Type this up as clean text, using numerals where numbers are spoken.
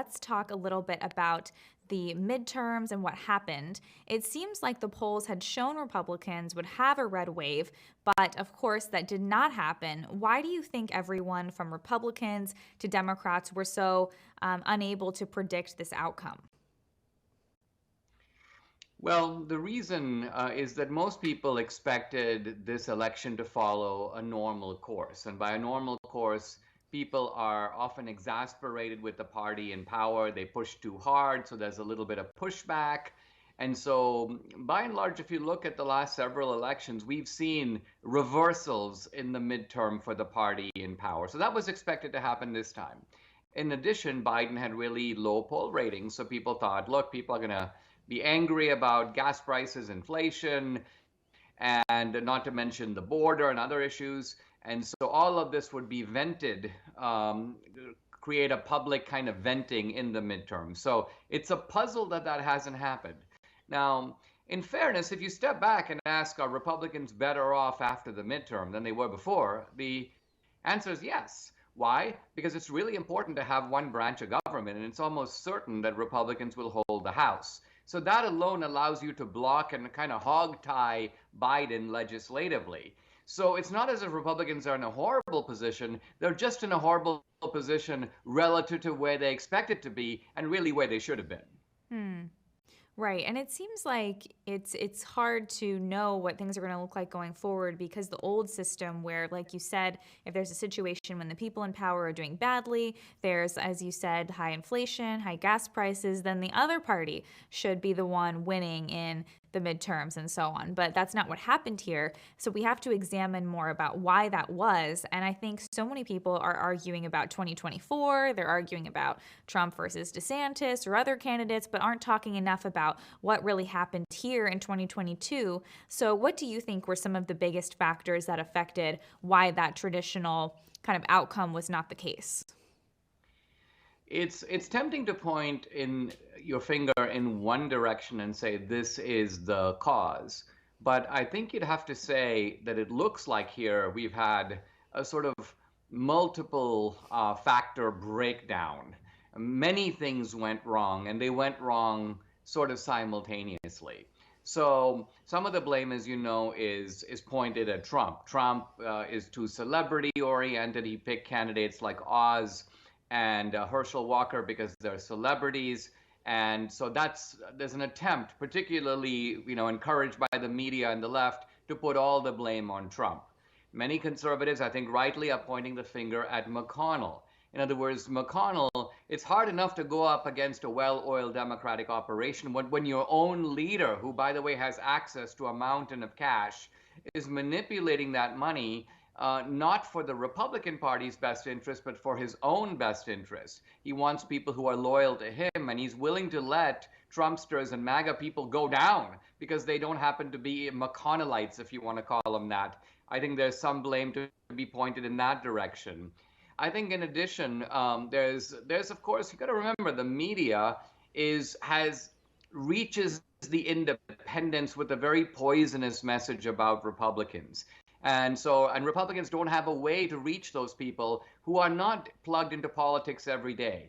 let's talk a little bit about the midterms and what happened. It seems like the polls had shown Republicans would have a red wave, but of course that did not happen. Why do you think everyone from Republicans to Democrats were so unable to predict this outcome? Well, the reason is that most people expected this election to follow a normal course. And by a normal course, people are often exasperated with the party in power. They push too hard, so there's a little bit of pushback. And so, by and large, if you look at the last several elections, we've seen reversals in the midterm for the party in power. So that was expected to happen this time. In addition, Biden had really low poll ratings. So people thought, look, people are going to be angry about gas prices, inflation, and not to mention the border and other issues. And so all of this would be vented, create a public kind of venting in the midterm. So it's a puzzle that that hasn't happened. Now, in fairness, if you step back and ask, are Republicans better off after the midterm than they were before? The answer is yes. Why? Because it's really important to have one branch of government, and it's almost certain that Republicans will hold the House. So that alone allows you to block and kind of hog tie Biden legislatively. So it's not as if Republicans are in a horrible position. They're just in a horrible position relative to where they expected to be and really where they should have been. Hmm. Right. And it seems like it's hard to know what things are going to look like going forward because the old system where, like you said, if there's a situation when the people in power are doing badly, there's, as you said, high inflation, high gas prices, then the other party should be the one winning in the midterms and so on. But that's not what happened here. So we have to examine more about why that was. And I think so many people are arguing about 2024. They're arguing about Trump versus DeSantis or other candidates, but aren't talking enough about what really happened here in 2022. So what do you think were some of the biggest factors that affected why that traditional kind of outcome was not the case? It's tempting to point in your finger in one direction and say this is the cause. But I think you'd have to say that it looks like here we've had a sort of multiple factor breakdown. Many things went wrong, and they went wrong sort of simultaneously. So some of the blame, as you know, is pointed at Trump. Trump is too celebrity oriented. He picked candidates like Oz and Herschel Walker because they're celebrities. And so there's an attempt, particularly encouraged by the media and the left, to put all the blame on Trump. Many conservatives, I think, rightly are pointing the finger at McConnell. In other words, McConnell, it's hard enough to go up against a well-oiled Democratic operation when your own leader, who, by the way, has access to a mountain of cash, is manipulating that money not for the Republican Party's best interest, but for his own best interest. He wants people who are loyal to him, and he's willing to let Trumpsters and MAGA people go down because they don't happen to be McConnellites, if you want to call them that. I think there's some blame to be pointed in that direction. I think, in addition, there's of course, you got to remember the media has reaches the independents with a very poisonous message about Republicans. And Republicans don't have a way to reach those people who are not plugged into politics every day.